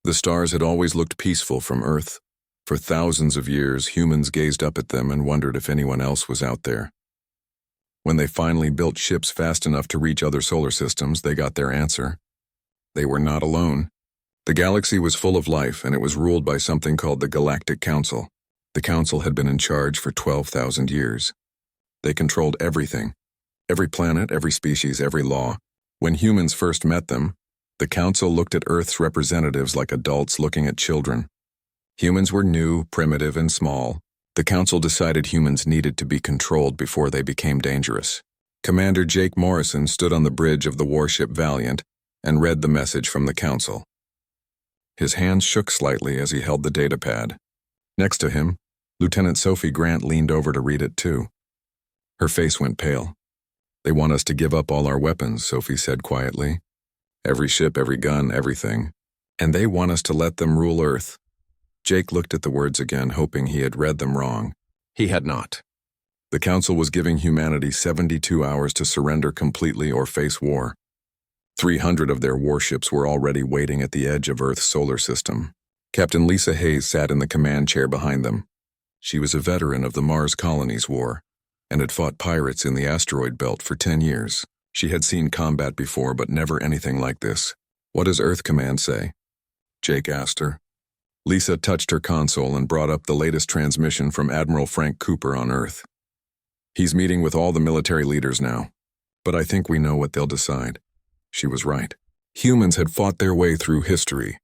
The stars had always looked peaceful from Earth. For thousands of years, humans gazed up at them and wondered if anyone else was out there. When they finally built ships fast enough to reach other solar systems, they got their answer. They were not alone. The galaxy was full of life, and it was ruled by something called the Galactic Council. The Council had been in charge for 12,000 years. They controlled everything. Every planet, every species, every law. When humans first met them, the Council looked at Earth's representatives like adults looking at children. Humans were new, primitive, and small. The Council decided humans needed to be controlled before they became dangerous. Commander Jake Morrison stood on the bridge of the warship Valiant and read the message from the Council. His hands shook slightly as he held the datapad. Next to him, Lieutenant Sophie Grant leaned over to read it too. Her face went pale. "They want us to give up all our weapons," Sophie said quietly. "Every ship, every gun, everything. And they want us to let them rule Earth." Jake looked at the words again, hoping he had read them wrong. He had not. The Council was giving humanity 72 hours to surrender completely or face war. 300 of their warships were already waiting at the edge of Earth's solar system. Captain Lisa Hayes sat in the command chair behind them. She was a veteran of the Mars Colonies War and had fought pirates in the asteroid belt for 10 years. She had seen combat before, but never anything like this. "What does Earth Command say?" Jake asked her. Lisa touched her console and brought up the latest transmission from Admiral Frank Cooper on Earth. "He's meeting with all the military leaders now, but I think we know what they'll decide." She was right. Humans had fought their way through history.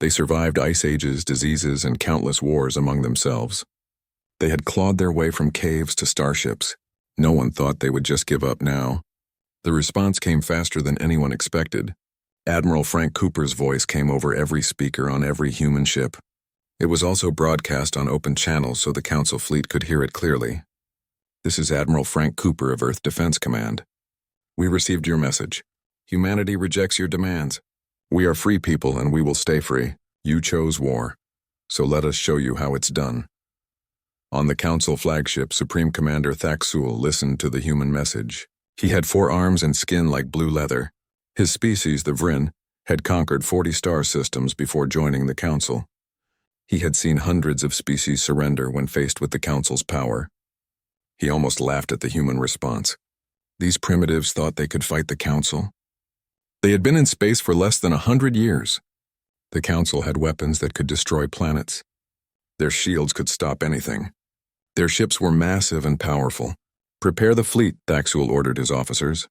They survived ice ages, diseases, and countless wars among themselves. They had clawed their way from caves to starships. No one thought they would just give up now. The response came faster than anyone expected. Admiral Frank Cooper's voice came over every speaker on every human ship. It was also broadcast on open channels so the Council fleet could hear it clearly. "This is Admiral Frank Cooper of Earth Defense Command. We received your message. Humanity rejects your demands. We are free people and we will stay free. You chose war. So let us show you how it's done." On the Council flagship, Supreme Commander Thaxul listened to the human message. He had 4 arms and skin like blue leather. His species, the Vryn, had conquered 40 star systems before joining the Council. He had seen hundreds of species surrender when faced with the Council's power. He almost laughed at the human response. These primitives thought they could fight the Council? They had been in space for less than 100 years. The Council had weapons that could destroy planets. Their shields could stop anything. Their ships were massive and powerful. "Prepare the fleet," Thaxul ordered his officers.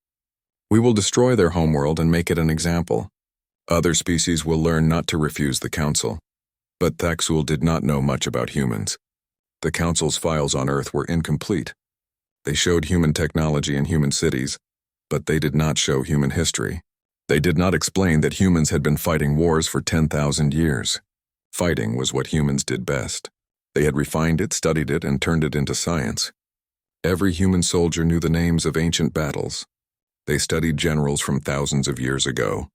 "We will destroy their homeworld and make it an example. Other species will learn not to refuse the Council." But Thaxul did not know much about humans. The Council's files on Earth were incomplete. They showed human technology and human cities, but they did not show human history. They did not explain that humans had been fighting wars for 10,000 years. Fighting was what humans did best. They had refined it, studied it, and turned it into science. Every human soldier knew the names of ancient battles. They studied generals from thousands of years ago.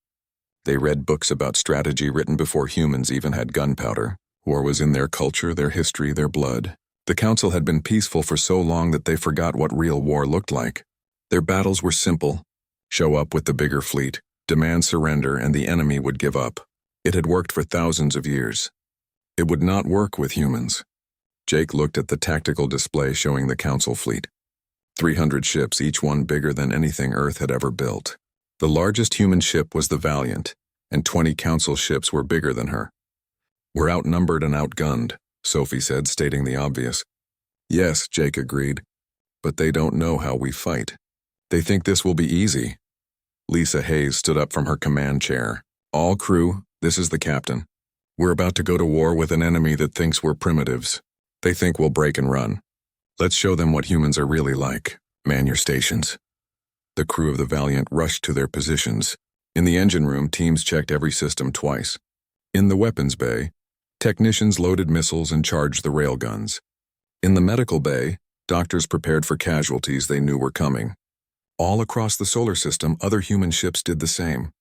They read books about strategy written before humans even had gunpowder. War was in their culture, their history, their blood. The Council had been peaceful for so long that they forgot what real war looked like. Their battles were simple. Show up with the bigger fleet, demand surrender, and the enemy would give up. It had worked for thousands of years. It would not work with humans. Jake looked at the tactical display showing the Council fleet. 300 ships, each one bigger than anything Earth had ever built. The largest human ship was the Valiant, and 20 Council ships were bigger than her. "We're outnumbered and outgunned," Sophie said, stating the obvious. "Yes," Jake agreed, "but they don't know how we fight. They think this will be easy." Lisa Hayes stood up from her command chair. "All crew, this is the captain. We're about to go to war with an enemy that thinks we're primitives. They think we'll break and run. Let's show them what humans are really like. Man your stations." The crew of the Valiant rushed to their positions. In the engine room, teams checked every system twice. In the weapons bay, technicians loaded missiles and charged the railguns. In the medical bay, doctors prepared for casualties they knew were coming. All across the solar system, other human ships did the same.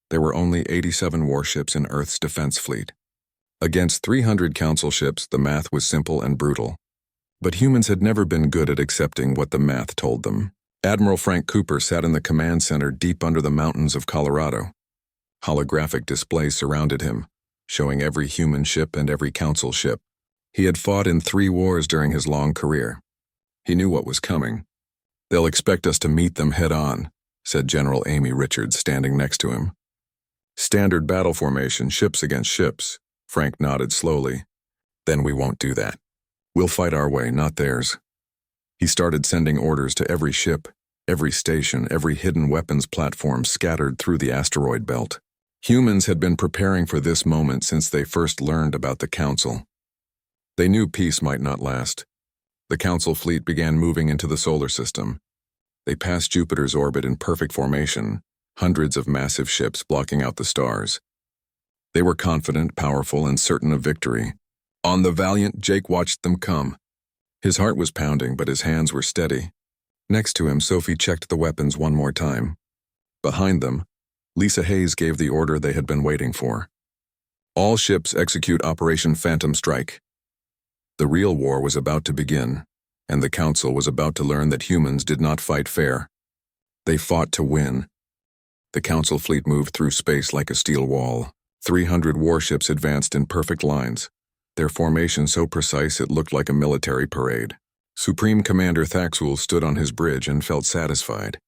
There were only 87 warships in Earth's defense fleet. Against 300 Council ships, the math was simple and brutal. But humans had never been good at accepting what the math told them. Admiral Frank Cooper sat in the command center deep under the mountains of Colorado. Holographic displays surrounded him, showing every human ship and every council ship. He had fought in 3 wars during his long career. He knew what was coming. "They'll expect us to meet them head-on," said General Amy Richards, standing next to him. "Standard battle formation, ships against ships." Frank nodded slowly. "Then we won't do that. We'll fight our way, not theirs." He started sending orders to every ship, every station, every hidden weapons platform scattered through the asteroid belt. Humans had been preparing for this moment since they first learned about the Council. They knew peace might not last. The Council fleet began moving into the solar system. They passed Jupiter's orbit in perfect formation, hundreds of massive ships blocking out the stars. They were confident, powerful, and certain of victory. On the Valiant, Jake watched them come. His heart was pounding, but his hands were steady. Next to him, Sophie checked the weapons one more time. Behind them, Lisa Hayes gave the order they had been waiting for. "All ships execute Operation Phantom Strike." The real war was about to begin, and the Council was about to learn that humans did not fight fair. They fought to win. The Council fleet moved through space like a steel wall. 300 warships advanced in perfect lines, their formation so precise it looked like a military parade. Supreme Commander Thaxul stood on his bridge and felt satisfied.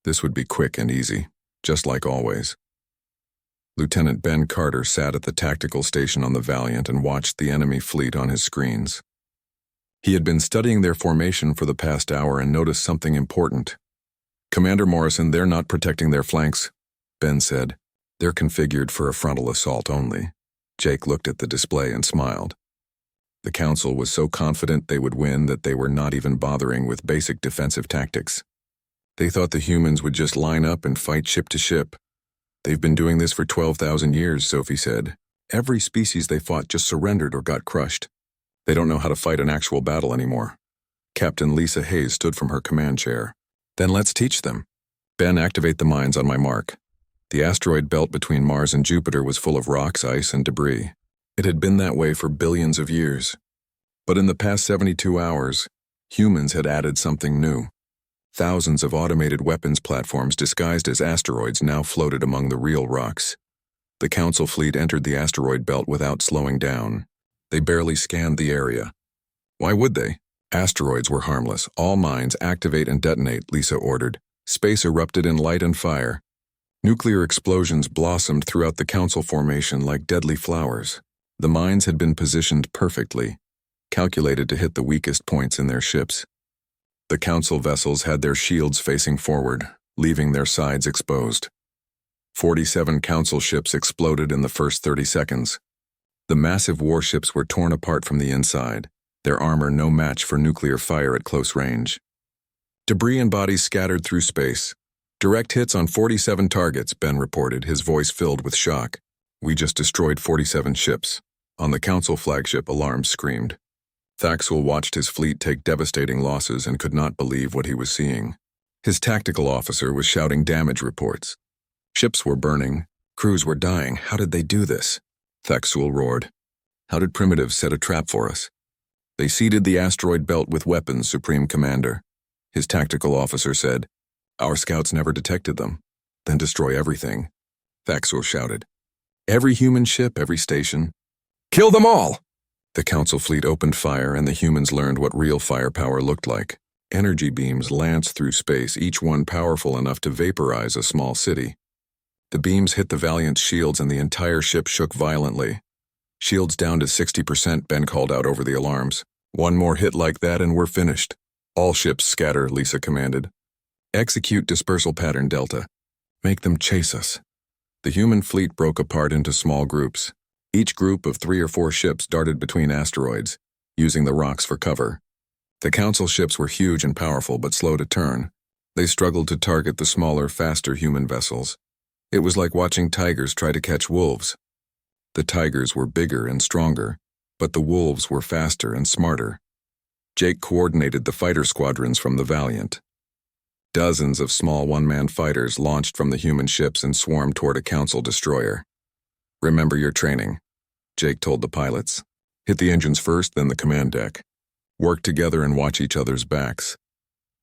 This would be quick and easy, just like always. Lieutenant Ben Carter sat at the tactical station on the Valiant and watched the enemy fleet on his screens. He had been studying their formation for the past hour and noticed something important. "Commander Morrison, they're not protecting their flanks," Ben said. "They're configured for a frontal assault only." Jake looked at the display and smiled. The Council was so confident they would win that they were not even bothering with basic defensive tactics. They thought the humans would just line up and fight ship to ship. "They've been doing this for 12,000 years, Sophie said. "Every species they fought just surrendered or got crushed. They don't know how to fight an actual battle anymore." Captain Lisa Hayes stood from her command chair. "Then let's teach them. Ben, activate the mines on my mark." The asteroid belt between Mars and Jupiter was full of rocks, ice, and debris. It had been that way for billions of years. But in the past 72 hours, humans had added something new. Thousands of automated weapons platforms disguised as asteroids now floated among the real rocks. The Council fleet entered the asteroid belt without slowing down. They barely scanned the area. Why would they? Asteroids were harmless. "All mines activate and detonate," Lisa ordered. Space erupted in light and fire. Nuclear explosions blossomed throughout the Council formation like deadly flowers. The mines had been positioned perfectly, calculated to hit the weakest points in their ships. The Council vessels had their shields facing forward, leaving their sides exposed. 47 Council ships exploded in the first 30 seconds. The massive warships were torn apart from the inside, their armor no match for nuclear fire at close range. Debris and bodies scattered through space. "Direct hits on 47 targets," Ben reported, his voice filled with shock. "We just destroyed 47 ships." On the Council flagship, alarms screamed. Thaxul watched his fleet take devastating losses and could not believe what he was seeing. His tactical officer was shouting damage reports. Ships were burning, crews were dying. How did they do this? Thaxul roared. "How did primitives set a trap for us?" "They seeded the asteroid belt with weapons, Supreme Commander," his tactical officer said. "Our scouts never detected them." "Then destroy everything," Thaxul shouted. "Every human ship, every station. Kill them all!" The Council fleet opened fire, and the humans learned what real firepower looked like. Energy beams lanced through space, each one powerful enough to vaporize a small city. The beams hit the Valiant's shields, and the entire ship shook violently. "Shields down to 60%, Ben called out over the alarms. "One more hit like that and we're finished." "All ships scatter," Lisa commanded. "Execute dispersal pattern Delta. Make them chase us." The human fleet broke apart into small groups. Each group of 3 or 4 ships darted between asteroids, using the rocks for cover. The Council ships were huge and powerful, but slow to turn. They struggled to target the smaller, faster human vessels. It was like watching tigers try to catch wolves. The tigers were bigger and stronger, but the wolves were faster and smarter. Jake coordinated the fighter squadrons from the Valiant. Dozens of small one-man fighters launched from the human ships and swarmed toward a Council destroyer. "Remember your training," Jake told the pilots. "Hit the engines first, then the command deck. Work together and watch each other's backs."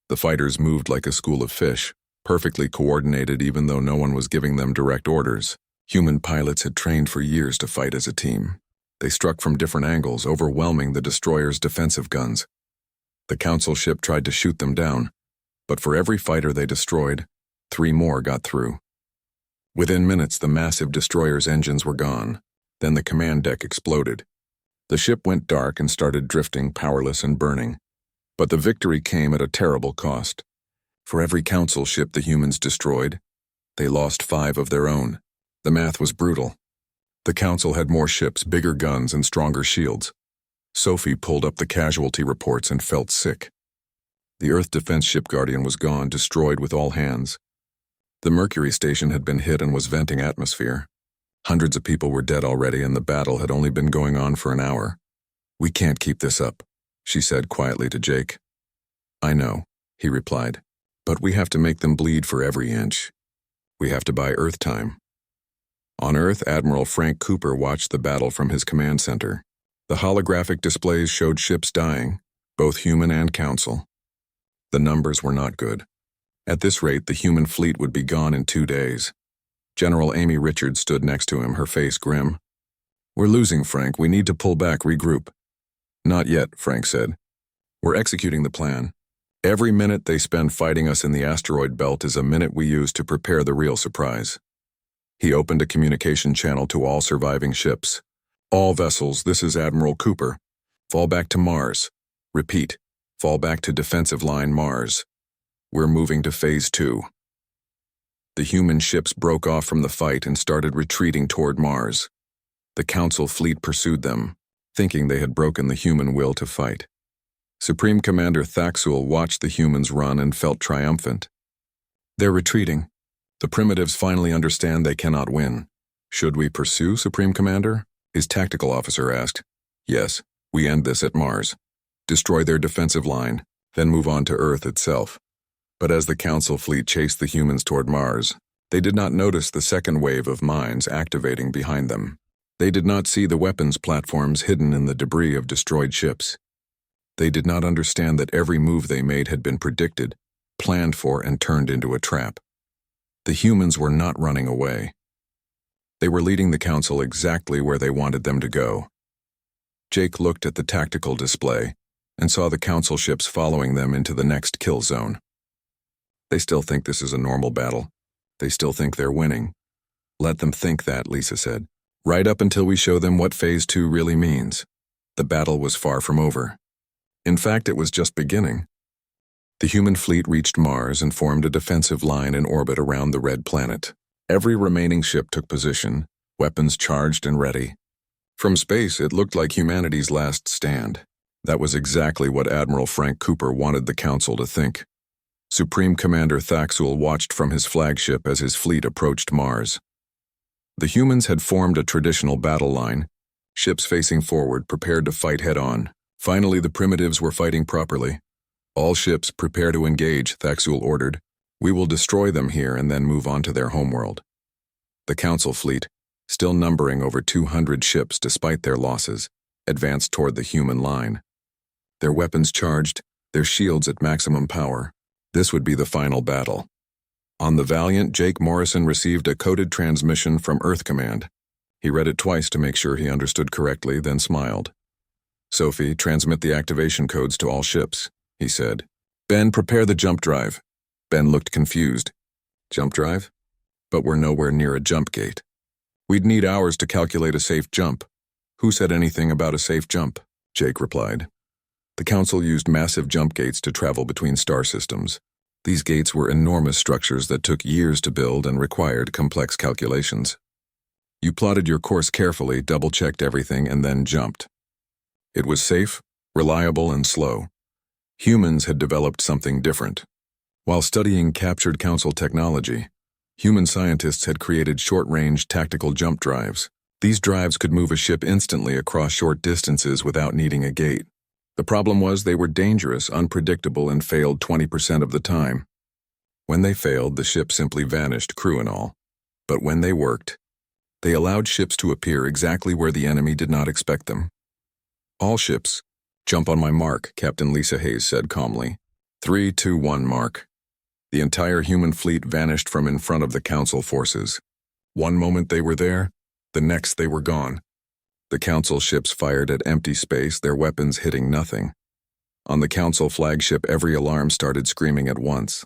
The fighters moved like a school of fish, perfectly coordinated even though no one was giving them direct orders. Human pilots had trained for years to fight as a team. They struck from different angles, overwhelming the destroyer's defensive guns. The Council ship tried to shoot them down, but for every fighter they destroyed, 3 more got through. Within minutes, the massive destroyer's engines were gone. Then the command deck exploded. The ship went dark and started drifting, powerless and burning. But the victory came at a terrible cost. For every Council ship the humans destroyed, they lost 5 of their own. The math was brutal. The Council had more ships, bigger guns, and stronger shields. Sophie pulled up the casualty reports and felt sick. The Earth Defense Ship Guardian was gone, destroyed with all hands. The Mercury station had been hit and was venting atmosphere. Hundreds of people were dead already, and the battle had only been going on for an hour. "We can't keep this up," she said quietly to Jake. "I know," he replied, "but we have to make them bleed for every inch. We have to buy Earth time." On Earth, Admiral Frank Cooper watched the battle from his command center. The holographic displays showed ships dying, both human and Council. The numbers were not good. At this rate, the human fleet would be gone in 2 days. General Amy Richards stood next to him, her face grim. "We're losing, Frank. We need to pull back, regroup." "Not yet," Frank said. "We're executing the plan. Every minute they spend fighting us in the asteroid belt is a minute we use to prepare the real surprise." He opened a communication channel to all surviving ships. "All vessels, this is Admiral Cooper. Fall back to Mars. Repeat, fall back to defensive line Mars. We're moving to Phase 2. The human ships broke off from the fight and started retreating toward Mars. The Council fleet pursued them, thinking they had broken the human will to fight. Supreme Commander Thaxul watched the humans run and felt triumphant. "They're retreating. The primitives finally understand they cannot win. Should we pursue, Supreme Commander?" his tactical officer asked. "Yes, we end this at Mars. Destroy their defensive line, then move on to Earth itself." But as the Council fleet chased the humans toward Mars, they did not notice the second wave of mines activating behind them. They did not see the weapons platforms hidden in the debris of destroyed ships. They did not understand that every move they made had been predicted, planned for, and turned into a trap. The humans were not running away. They were leading the Council exactly where they wanted them to go. Jake looked at the tactical display and saw the Council ships following them into the next kill zone. "They still think this is a normal battle. They still think they're winning." "Let them think that," Lisa said. "Right up until we show them what Phase 2 really means." The battle was far from over. In fact, it was just beginning. The human fleet reached Mars and formed a defensive line in orbit around the red planet. Every remaining ship took position, weapons charged and ready. From space, it looked like humanity's last stand. That was exactly what Admiral Frank Cooper wanted the Council to think. Supreme Commander Thaxul watched from his flagship as his fleet approached Mars. The humans had formed a traditional battle line, ships facing forward, prepared to fight head-on. Finally, the primitives were fighting properly. "All ships, prepare to engage," Thaxul ordered. "We will destroy them here and then move on to their homeworld." The Council fleet, still numbering over 200 ships despite their losses, advanced toward the human line. Their weapons charged, their shields at maximum power. This would be the final battle. On the Valiant, Jake Morrison received a coded transmission from Earth Command. He read it twice to make sure he understood correctly, then smiled. "Sophie, transmit the activation codes to all ships," he said. "Ben, prepare the jump drive." Ben looked confused. "Jump drive? But we're nowhere near a jump gate. We'd need hours to calculate a safe jump." "Who said anything about a safe jump?" Jake replied. The Council used massive jump gates to travel between star systems. These gates were enormous structures that took years to build and required complex calculations. You plotted your course carefully, double-checked everything, and then jumped. It was safe, reliable, and slow. Humans had developed something different. While studying captured Council technology, human scientists had created short-range tactical jump drives. These drives could move a ship instantly across short distances without needing a gate. The problem was they were dangerous, unpredictable, and failed 20% of the time. When they failed, the ship simply vanished, crew and all. But when they worked, they allowed ships to appear exactly where the enemy did not expect them. "All ships, jump on my mark," Captain Lisa Hayes said calmly. 3, 2, 1, mark. The entire human fleet vanished from in front of the Council forces. One moment they were there, the next they were gone. The Council ships fired at empty space, their weapons hitting nothing. On the Council flagship, every alarm started screaming at once.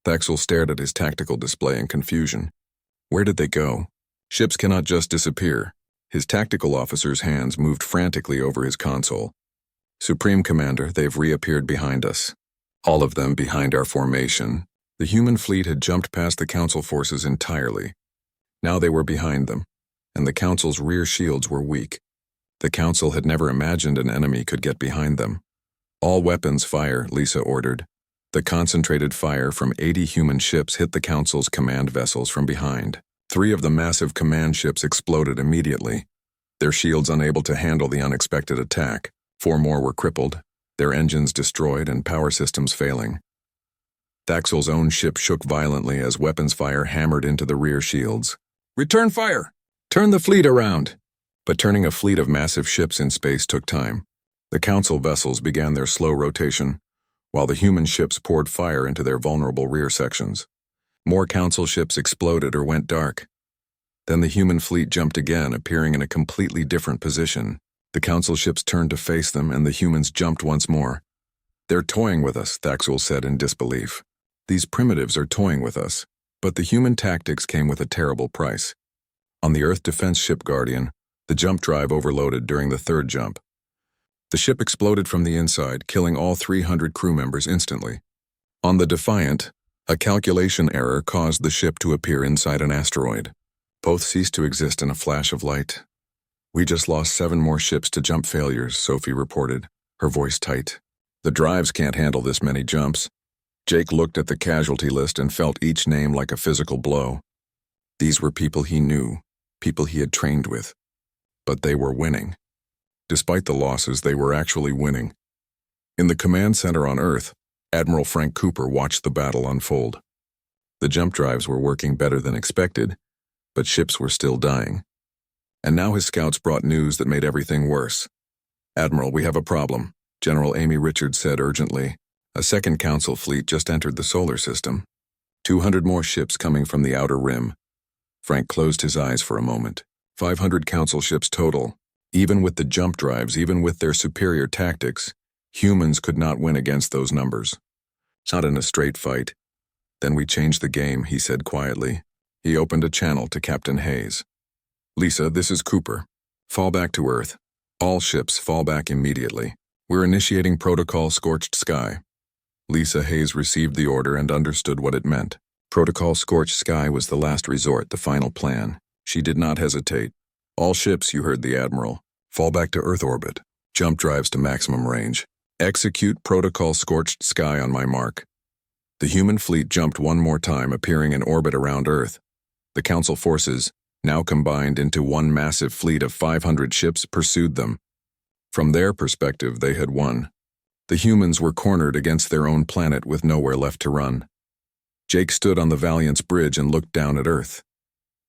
Thaxel stared at his tactical display in confusion. Where did they go? Ships cannot just disappear. His tactical officer's hands moved frantically over his console. Supreme Commander, they've reappeared behind us. All of them behind our formation. The human fleet had jumped past the Council forces entirely. Now they were behind them, and the Council's rear shields were weak. The Council had never imagined an enemy could get behind them. All weapons fire, Lisa ordered. The concentrated fire from 80 human ships hit the Council's command vessels from behind. 3 of the massive command ships exploded immediately, their shields unable to handle the unexpected attack. 4 more were crippled, their engines destroyed and power systems failing. Thaxel's own ship shook violently as weapons fire hammered into the rear shields. "Return fire! Turn the fleet around!" But turning a fleet of massive ships in space took time. The Council vessels began their slow rotation, while the human ships poured fire into their vulnerable rear sections. More Council ships exploded or went dark. Then the human fleet jumped again, appearing in a completely different position. The Council ships turned to face them, and the humans jumped once more. "They're toying with us," Thaxel said in disbelief. "These primitives are toying with us." But the human tactics came with a terrible price. On the Earth defense ship Guardian, the jump drive overloaded during the 3rd jump. The ship exploded from the inside, killing all 300 crew members instantly. On the Defiant, a calculation error caused the ship to appear inside an asteroid. Both ceased to exist in a flash of light. "We just lost 7 more ships to jump failures," Sophie reported, her voice tight. "The drives can't handle this many jumps." Jake looked at the casualty list and felt each name like a physical blow. These were people he knew, people he had trained with. But they were winning. Despite the losses, they were actually winning. In the command center on Earth, Admiral Frank Cooper watched the battle unfold. The jump drives were working better than expected, but ships were still dying. And now his scouts brought news that made everything worse. "Admiral, we have a problem," General Amy Richards said urgently. A second Council fleet just entered the solar system. 200 more ships coming from the outer rim. Frank closed his eyes for a moment. 500 Council ships total. Even with the jump drives, even with their superior tactics, humans could not win against those numbers. Not in a straight fight. "Then we change the game," he said quietly. He opened a channel to Captain Hayes. "Lisa, this is Cooper. Fall back to Earth. All ships fall back immediately. We're initiating Protocol Scorched Sky." Lisa Hayes received the order and understood what it meant. Protocol Scorched Sky was the last resort, the final plan. She did not hesitate. "All ships," you heard the Admiral, "fall back to Earth orbit. Jump drives to maximum range. Execute Protocol Scorched Sky on my mark." The human fleet jumped one more time, appearing in orbit around Earth. The Council forces, now combined into one massive fleet of 500 ships, pursued them. From their perspective, they had won. The humans were cornered against their own planet with nowhere left to run. Jake stood on the Valiant's bridge and looked down at Earth.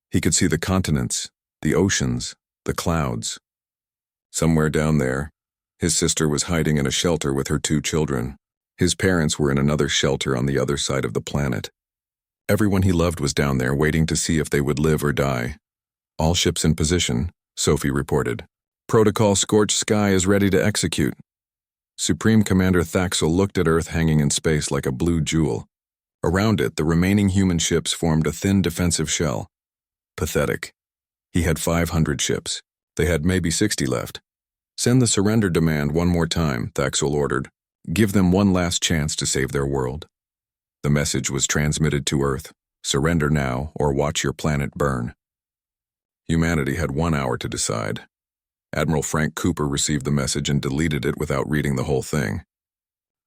He could see the continents, the oceans, the clouds. Somewhere down there, his sister was hiding in a shelter with her 2 children. His parents were in another shelter on the other side of the planet. Everyone he loved was down there, waiting to see if they would live or die. "All ships in position," Sophie reported. "Protocol Scorched Sky is ready to execute." Supreme Commander Thaxel looked at Earth hanging in space like a blue jewel. Around it, the remaining human ships formed a thin defensive shell. Pathetic. He had 500 ships. They had maybe 60 left. "Send the surrender demand one more time," Thaxel ordered. "Give them one last chance to save their world." The message was transmitted to Earth. Surrender now, or watch your planet burn. Humanity had 1 hour to decide. Admiral Frank Cooper received the message and deleted it without reading the whole thing.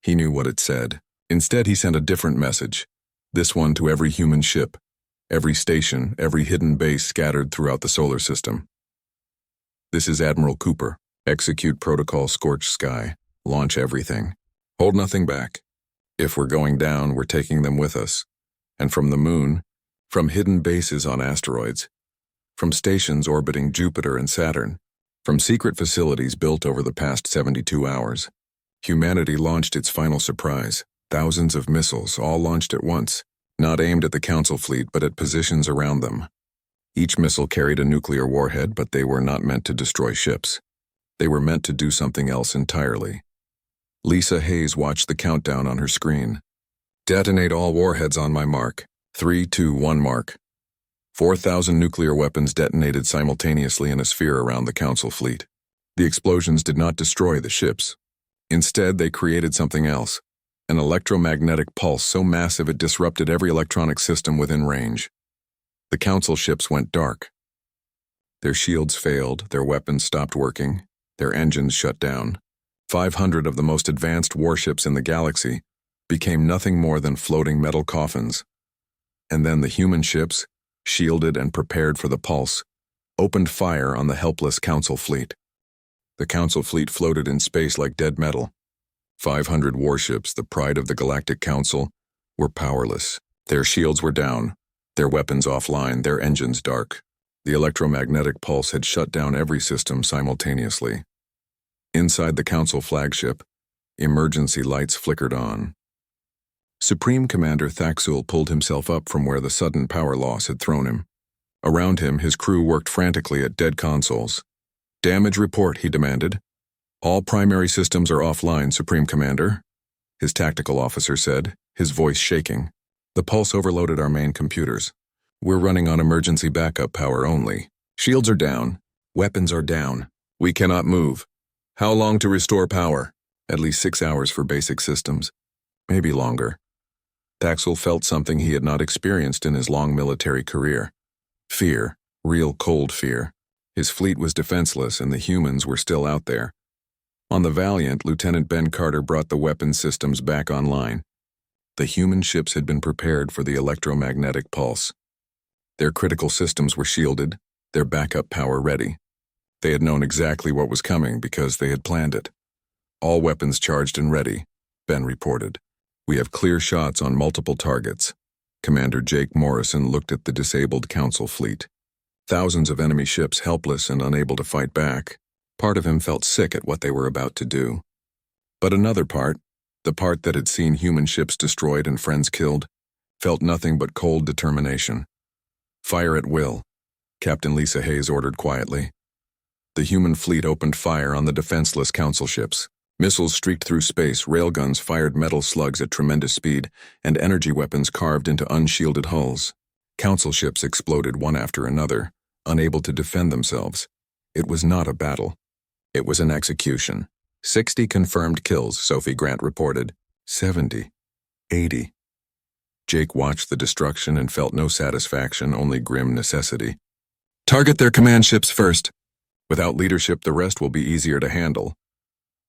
He knew what it said. Instead, he sent a different message, this one to every human ship, every station, every hidden base scattered throughout the solar system. "This is Admiral Cooper. Execute Protocol Scorched Sky. Launch everything. Hold nothing back. If we're going down, we're taking them with us. And from the moon, from hidden bases on asteroids, from stations orbiting Jupiter and Saturn, from secret facilities built over the past 72 hours, humanity launched its final surprise. Thousands of missiles, all launched at once, not aimed at the Council fleet but at positions around them. Each missile carried a nuclear warhead, but they were not meant to destroy ships. They were meant to do something else entirely. Lisa Hayes watched the countdown on her screen. Detonate all warheads on my mark. 3, 2, 1 mark. 4,000 nuclear weapons detonated simultaneously in a sphere around the Council fleet. The explosions did not destroy the ships. Instead, they created something else, an electromagnetic pulse so massive it disrupted every electronic system within range. The Council ships went dark. Their shields failed, their weapons stopped working, their engines shut down. 500 of the most advanced warships in the galaxy became nothing more than floating metal coffins. And then the human ships, shielded and prepared for the pulse, opened fire on the helpless Council fleet. The Council fleet floated in space like dead metal. 500 warships, the pride of the Galactic Council, were powerless. Their shields were down, their weapons offline, their engines dark. The electromagnetic pulse had shut down every system simultaneously. Inside the Council flagship, emergency lights flickered on. Supreme Commander Thaxul pulled himself up from where the sudden power loss had thrown him. Around him, his crew worked frantically at dead consoles. "Damage report," he demanded. "All primary systems are offline, Supreme Commander," his tactical officer said, his voice shaking. "The pulse overloaded our main computers. We're running on emergency backup power only. Shields are down. Weapons are down. We cannot move. How long to restore power?" "At least 6 hours for basic systems. Maybe longer." Thaxul felt something he had not experienced in his long military career. Fear, real cold fear. His fleet was defenseless and the humans were still out there. On the Valiant, Lieutenant Ben Carter brought the weapon systems back online. The human ships had been prepared for the electromagnetic pulse. Their critical systems were shielded, their backup power ready. They had known exactly what was coming because they had planned it. "All weapons charged and ready," Ben reported. "We have clear shots on multiple targets." Commander Jake Morrison looked at the disabled Council fleet. Thousands of enemy ships helpless and unable to fight back. Part of him felt sick at what they were about to do. But another part, the part that had seen human ships destroyed and friends killed, felt nothing but cold determination. "Fire at will," Captain Lisa Hayes ordered quietly. The human fleet opened fire on the defenseless Council ships. Missiles streaked through space, railguns fired metal slugs at tremendous speed, and energy weapons carved into unshielded hulls. Council ships exploded one after another, unable to defend themselves. It was not a battle. It was an execution. 60 confirmed kills, Sophie Grant reported. 70. 80. Jake watched the destruction and felt no satisfaction, only grim necessity. "Target their command ships first. Without leadership, the rest will be easier to handle."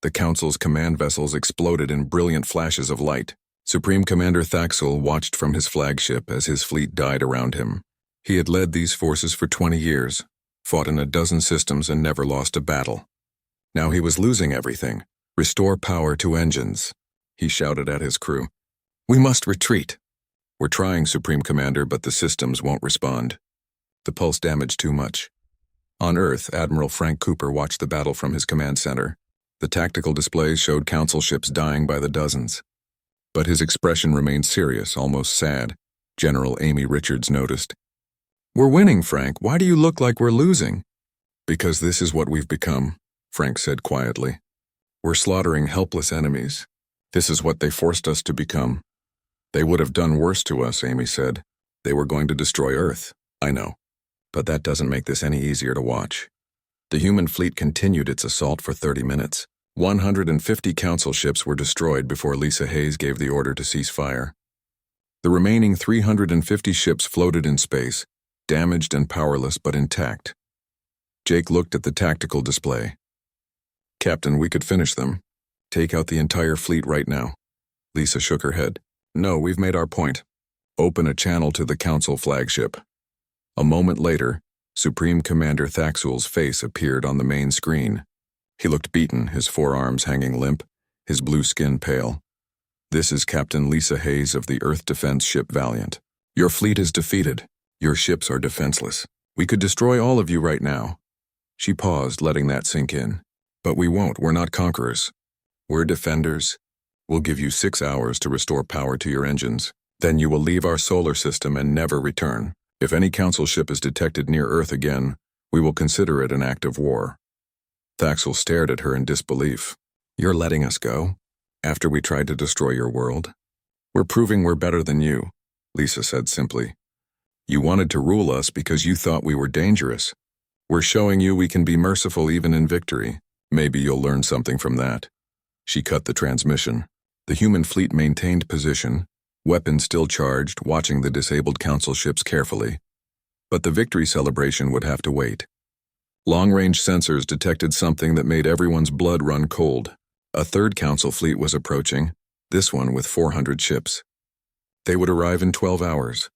The Council's command vessels exploded in brilliant flashes of light. Supreme Commander Thaxul watched from his flagship as his fleet died around him. He had led these forces for 20 years, fought in a dozen systems and never lost a battle. Now he was losing everything. "Restore power to engines," he shouted at his crew. "We must retreat." "We're trying, Supreme Commander, but the systems won't respond. The pulse damaged too much." On Earth, Admiral Frank Cooper watched the battle from his command center. The tactical displays showed Council ships dying by the dozens. But his expression remained serious, almost sad. General Amy Richards noticed. "We're winning, Frank. Why do you look like we're losing?" "Because this is what we've become," Frank said quietly. "We're slaughtering helpless enemies. This is what they forced us to become." "They would have done worse to us," Amy said. "They were going to destroy Earth." "I know. But that doesn't make this any easier to watch." The human fleet continued its assault for 30 minutes. 150 Council ships were destroyed before Lisa Hayes gave the order to cease fire. The remaining 350 ships floated in space, damaged and powerless but intact. Jake looked at the tactical display. "Captain, we could finish them. Take out the entire fleet right now." Lisa shook her head. "No, we've made our point. Open a channel to the Council flagship." A moment later, Supreme Commander Thaxul's face appeared on the main screen. He looked beaten, his forearms hanging limp, his blue skin pale. "This is Captain Lisa Hayes of the Earth Defense Ship Valiant. Your fleet is defeated. Your ships are defenseless. We could destroy all of you right now." She paused, letting that sink in. "But we won't. We're not conquerors. We're defenders. We'll give you 6 hours to restore power to your engines. Then you will leave our solar system and never return." If any Council ship is detected near Earth again, we will consider it an act of war. Thaxel stared at her in disbelief. You're letting us go? After we tried to destroy your world? We're proving we're better than you, Lisa said simply. You wanted to rule us because you thought we were dangerous. We're showing you we can be merciful even in victory. Maybe you'll learn something from that. She cut the transmission. The human fleet maintained position, weapons still charged, watching the disabled Council ships carefully. But the victory celebration would have to wait. Long-range sensors detected something that made everyone's blood run cold. A third Council fleet was approaching, this one with 400 ships. They would arrive in 12 hours.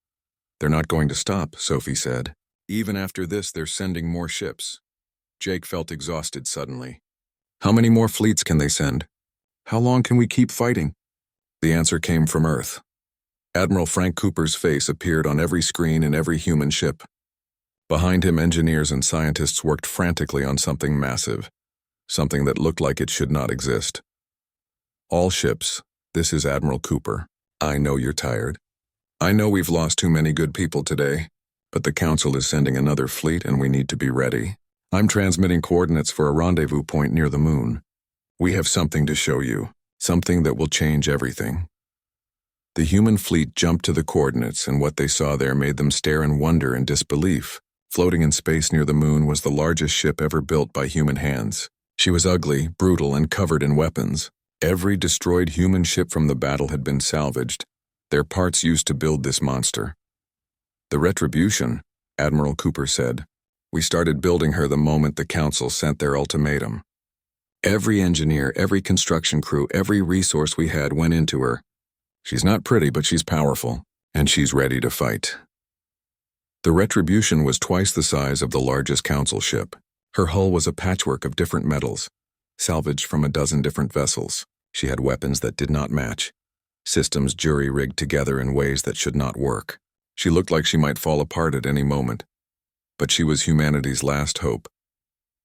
They're not going to stop, Sophie said. Even after this, they're sending more ships. Jake felt exhausted suddenly. How many more fleets can they send? How long can we keep fighting? The answer came from Earth. Admiral Frank Cooper's face appeared on every screen in every human ship. Behind him, engineers and scientists worked frantically on something massive, something that looked like it should not exist. All ships, this is Admiral Cooper. I know you're tired. I know we've lost too many good people today, but the Council is sending another fleet and we need to be ready. I'm transmitting coordinates for a rendezvous point near the moon. We have something to show you, something that will change everything. The human fleet jumped to the coordinates, and what they saw there made them stare in wonder and disbelief. Floating in space near the moon was the largest ship ever built by human hands. She was ugly, brutal, and covered in weapons. Every destroyed human ship from the battle had been salvaged, their parts used to build this monster. The Retribution, Admiral Cooper said. We started building her the moment the Council sent their ultimatum. Every engineer, every construction crew, every resource we had went into her. She's not pretty, but she's powerful, and she's ready to fight. The Retribution was twice the size of the largest Council ship. Her hull was a patchwork of different metals, salvaged from a dozen different vessels. She had weapons that did not match, systems jury-rigged together in ways that should not work. She looked like she might fall apart at any moment. But she was humanity's last hope.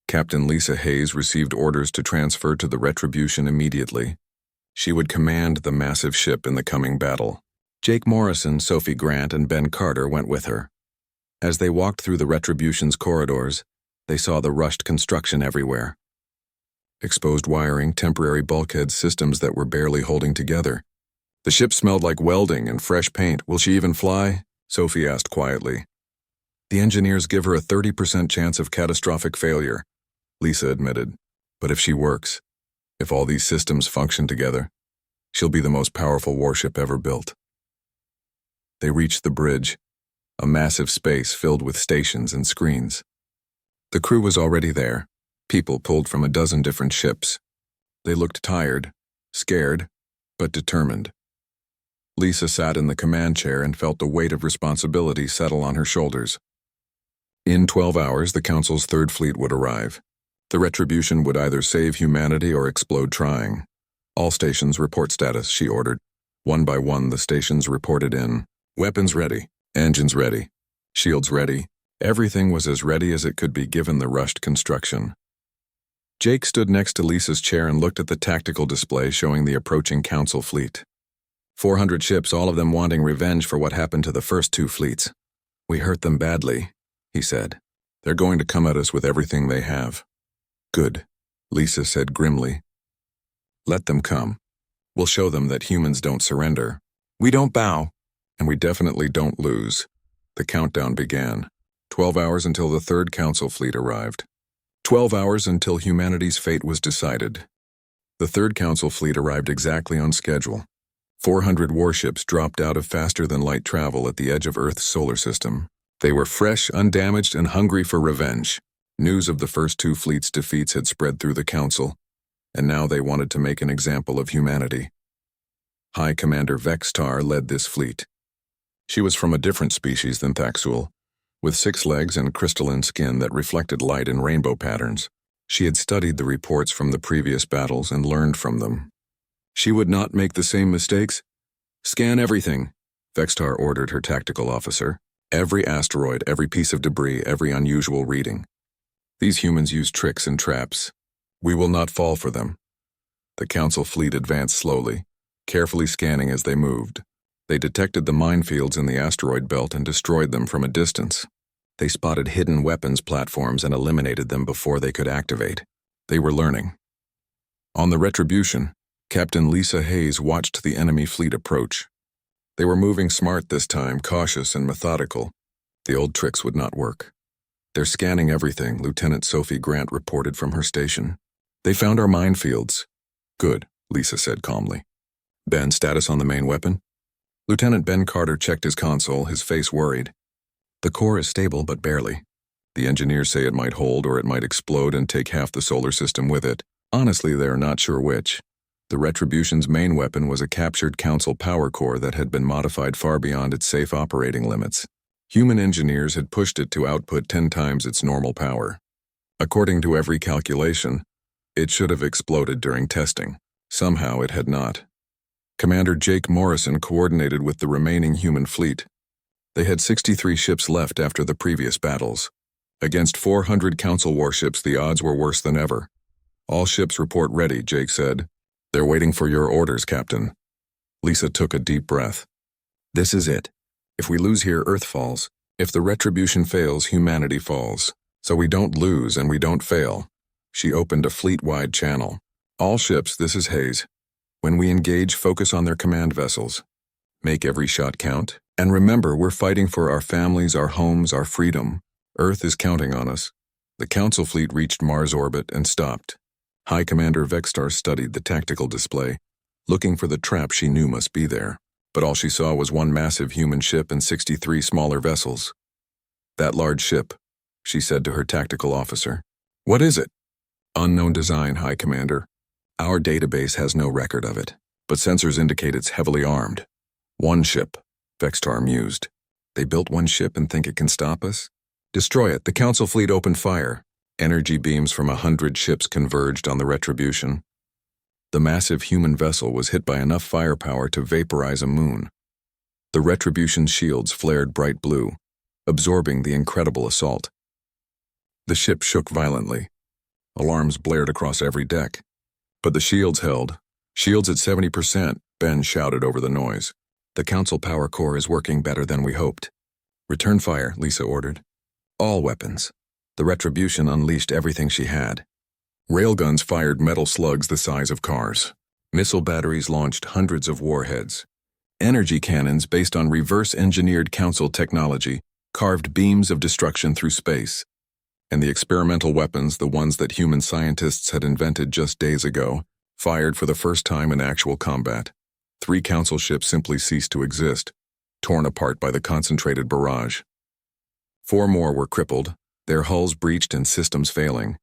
Captain Lisa Hayes received orders to transfer to the Retribution immediately. She would command the massive ship in the coming battle. Jake Morrison, Sophie Grant, and Ben Carter went with her. As they walked through the Retribution's corridors, they saw the rushed construction everywhere. Exposed wiring, temporary bulkhead systems that were barely holding together. The ship smelled like welding and fresh paint. Will she even fly? Sophie asked quietly. The engineers give her a 30% chance of catastrophic failure, Lisa admitted. But if she works, if all these systems function together, she'll be the most powerful warship ever built. They reached the bridge, a massive space filled with stations and screens. The crew was already there, people pulled from a dozen different ships. They looked tired, scared, but determined. Lisa sat in the command chair and felt the weight of responsibility settle on her shoulders. In 12 hours, the Council's third fleet would arrive. The Retribution would either save humanity or explode trying. All stations report status, she ordered. One by one, the stations reported in. Weapons ready, engines ready, shields ready. Everything was as ready as it could be given the rushed construction. Jake stood next to Lisa's chair and looked at the tactical display showing the approaching Council fleet. 400 ships, all of them wanting revenge for what happened to the first two fleets. We hurt them badly, he said. They're going to come at us with everything they have. Good, Lisa said grimly. Let them come. We'll show them that humans don't surrender. We don't bow, and we definitely don't lose. The countdown began. 12 hours until the third Council fleet arrived. 12 hours until humanity's fate was decided. The third Council fleet arrived exactly on schedule. 400 warships dropped out of faster-than-light travel at the edge of Earth's solar system. They were fresh, undamaged, and hungry for revenge. News of the first two fleets' defeats had spread through the Council, and now they wanted to make an example of humanity. High Commander Vextar led this fleet. She was from a different species than Thaxul, with 6 legs and crystalline skin that reflected light in rainbow patterns. She had studied the reports from the previous battles and learned from them. She would not make the same mistakes. Scan everything, Vextar ordered her tactical officer. Every asteroid, every piece of debris, every unusual reading. These humans use tricks and traps. We will not fall for them. The Council fleet advanced slowly, carefully scanning as they moved. They detected the minefields in the asteroid belt and destroyed them from a distance. They spotted hidden weapons platforms and eliminated them before they could activate. They were learning. On the Retribution, Captain Lisa Hayes watched the enemy fleet approach. They were moving smart this time, cautious and methodical. The old tricks would not work. "They're scanning everything," Lieutenant Sophie Grant reported from her station. "They found our minefields." "Good," Lisa said calmly. "Ben, status on the main weapon?" Lieutenant Ben Carter checked his console, his face worried. "The core is stable, but barely. The engineers say it might hold or it might explode and take half the solar system with it. Honestly, they are not sure which. The Retribution's main weapon was a captured Council power core that had been modified far beyond its safe operating limits. Human engineers had pushed it to output 10 times its normal power. According to every calculation, it should have exploded during testing. Somehow it had not. Commander Jake Morrison coordinated with the remaining human fleet. They had 63 ships left after the previous battles. Against 400 Council warships, the odds were worse than ever. "All ships report ready," Jake said. "They're waiting for your orders, Captain." Lisa took a deep breath. "This is it. If we lose here, Earth falls. If the Retribution fails, humanity falls. So we don't lose and we don't fail." She opened a fleet-wide channel. "All ships, this is Hayes. When we engage, focus on their command vessels. Make every shot count. And remember, we're fighting for our families, our homes, our freedom. Earth is counting on us." The Council fleet reached Mars orbit and stopped. High Commander Vextar studied the tactical display, looking for the trap she knew must be there. But all she saw was one massive human ship and 63 smaller vessels. "That large ship," she said to her tactical officer. "What is it?" "Unknown design, High Commander. Our database has no record of it, but sensors indicate it's heavily armed." "One ship," Vextar mused. "They built one ship and think it can stop us? Destroy it." The Council fleet opened fire. Energy beams from 100 ships converged on the Retribution. The massive human vessel was hit by enough firepower to vaporize a moon. The Retribution's shields flared bright blue, absorbing the incredible assault. The ship shook violently. Alarms blared across every deck. But the shields held. "Shields at 70%, Ben shouted over the noise. "The Council power core is working better than we hoped." "Return fire," Lisa ordered. "All weapons." The Retribution unleashed everything she had. Railguns fired metal slugs the size of cars. Missile batteries launched hundreds of warheads. Energy cannons, based on reverse-engineered Council technology, carved beams of destruction through space. And the experimental weapons, the ones that human scientists had invented just days ago, fired for the first time in actual combat. 3 Council ships simply ceased to exist, torn apart by the concentrated barrage. 4 more were crippled, their hulls breached and systems failing.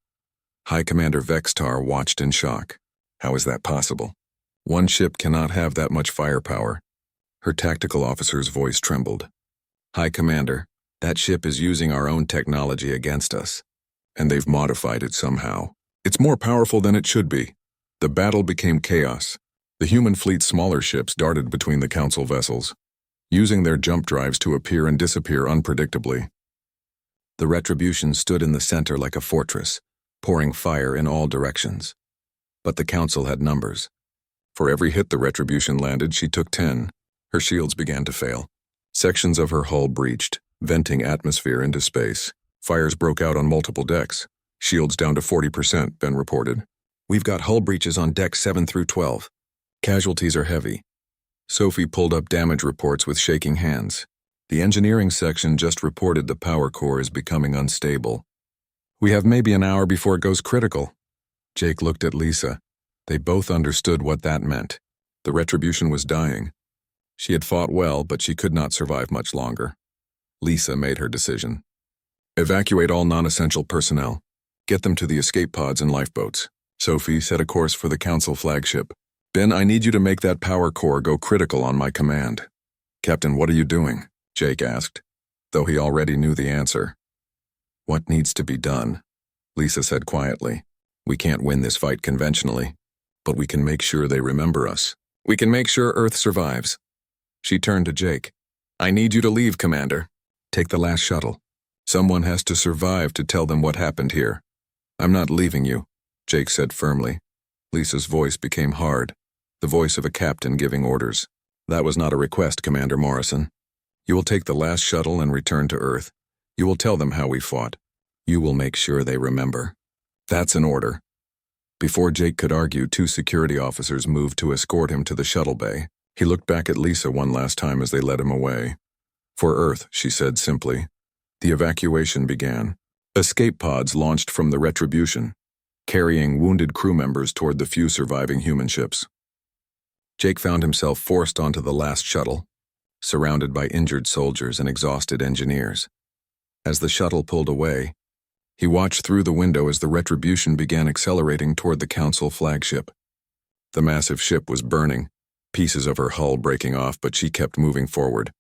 High Commander Vextar watched in shock. How is that possible? One ship cannot have that much firepower. Her tactical officer's voice trembled. "High Commander, that ship is using our own technology against us. And they've modified it somehow. It's more powerful than it should be." The battle became chaos. The human fleet's smaller ships darted between the Council vessels, using their jump drives to appear and disappear unpredictably. The Retribution stood in the center like a fortress, pouring fire in all directions. But the Council had numbers. For every hit the Retribution landed, she took 10. Her shields began to fail. Sections of her hull breached, venting atmosphere into space. Fires broke out on multiple decks. "Shields down to 40%, Ben reported. "We've got hull breaches on decks 7 through 12. Casualties are heavy." Sophie pulled up damage reports with shaking hands. The engineering section just reported the power core is becoming unstable. "We have maybe an hour before it goes critical." Jake looked at Lisa. They both understood what that meant. The Retribution was dying. She had fought well, but she could not survive much longer. Lisa made her decision. "Evacuate all non-essential personnel. Get them to the escape pods and lifeboats." Sophie set a course for the Council flagship. "Ben, I need you to make that power core go critical on my command." "Captain, what are you doing?" Jake asked, though he already knew the answer. "What needs to be done?" Lisa said quietly. "We can't win this fight conventionally, but we can make sure they remember us. We can make sure Earth survives." She turned to Jake. "I need you to leave, Commander. Take the last shuttle. Someone has to survive to tell them what happened here." "I'm not leaving you," Jake said firmly. Lisa's voice became hard, the voice of a captain giving orders. That was not a request, Commander Morrison. You will take the last shuttle and return to Earth. You will tell them how we fought. You will make sure they remember. That's an order. Before Jake could argue, 2 security officers moved to escort him to the shuttle bay. He looked back at Lisa one last time as they led him away. For Earth, she said simply. The evacuation began. Escape pods launched from the Retribution, carrying wounded crew members toward the few surviving human ships. Jake found himself forced onto the last shuttle, surrounded by injured soldiers and exhausted engineers. As the shuttle pulled away, he watched through the window as the Retribution began accelerating toward the Council flagship. The massive ship was burning, pieces of her hull breaking off, but she kept moving forward.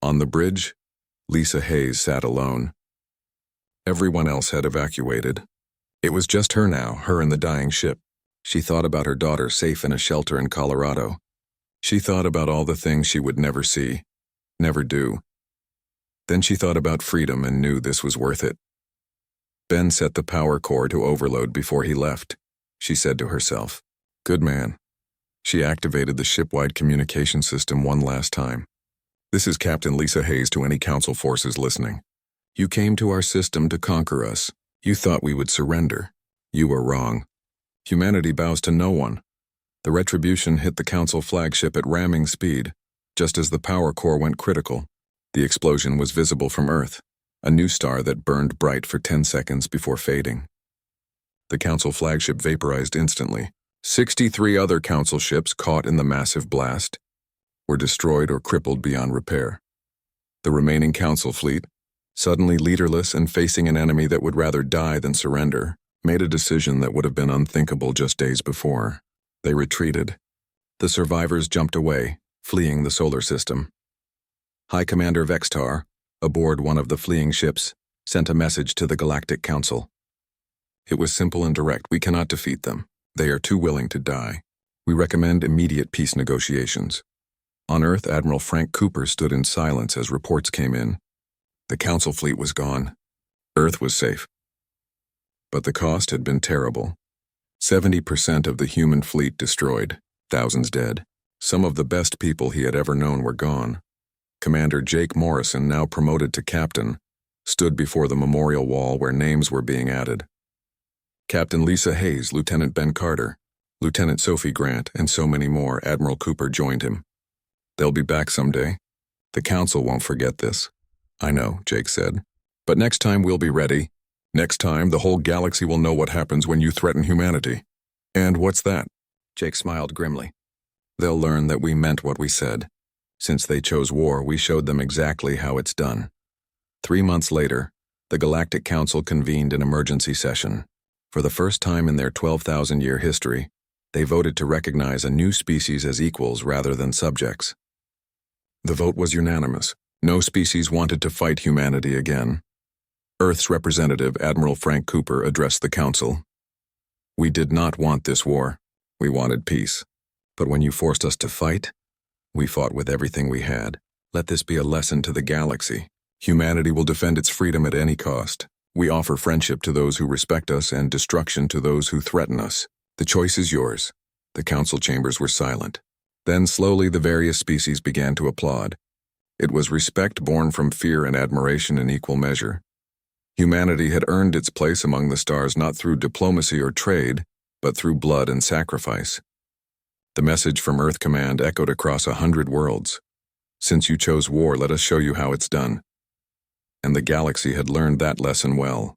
On the bridge, Lisa Hayes sat alone. Everyone else had evacuated. It was just her now, her and the dying ship. She thought about her daughter safe in a shelter in Colorado. She thought about all the things she would never see, never do. Then she thought about freedom and knew this was worth it. Ben set the power core to overload before he left, she said to herself. Good man. She activated the ship-wide communication system one last time. This is Captain Lisa Hayes to any Council forces listening. You came to our system to conquer us. You thought we would surrender. You were wrong. Humanity bows to no one. The Retribution hit the Council flagship at ramming speed, just as the power core went critical. The explosion was visible from Earth, a new star that burned bright for 10 seconds before fading. The Council flagship vaporized instantly. 63 other Council ships caught in the massive blast were destroyed or crippled beyond repair. The remaining Council fleet, suddenly leaderless and facing an enemy that would rather die than surrender, made a decision that would have been unthinkable just days before. They retreated. The survivors jumped away, fleeing the solar system. High Commander Vextar, aboard one of the fleeing ships, sent a message to the Galactic Council. It was simple and direct. We cannot defeat them. They are too willing to die. We recommend immediate peace negotiations. On Earth, Admiral Frank Cooper stood in silence as reports came in. The Council fleet was gone. Earth was safe. But the cost had been terrible. 70% of the human fleet destroyed, thousands dead. Some of the best people he had ever known were gone. Commander Jake Morrison, now promoted to captain, stood before the memorial wall where names were being added. Captain Lisa Hayes, Lieutenant Ben Carter, Lieutenant Sophie Grant, and so many more. Admiral Cooper joined him. They'll be back someday. The Council won't forget this. I know, Jake said. But next time we'll be ready. Next time the whole galaxy will know what happens when you threaten humanity. And what's that? Jake smiled grimly. They'll learn that we meant what we said. Since they chose war, we showed them exactly how it's done. 3 months later, the Galactic Council convened an emergency session. For the first time in their 12,000-year history, they voted to recognize a new species as equals rather than subjects. The vote was unanimous. No species wanted to fight humanity again. Earth's representative, Admiral Frank Cooper, addressed the Council. We did not want this war. We wanted peace. But when you forced us to fight, we fought with everything we had. Let this be a lesson to the galaxy. Humanity will defend its freedom at any cost. We offer friendship to those who respect us and destruction to those who threaten us. The choice is yours. The Council chambers were silent. Then slowly the various species began to applaud. It was respect born from fear and admiration in equal measure. Humanity had earned its place among the stars not through diplomacy or trade, but through blood and sacrifice. The message from Earth Command echoed across 100 worlds. Since you chose war, let us show you how it's done. And the galaxy had learned that lesson well.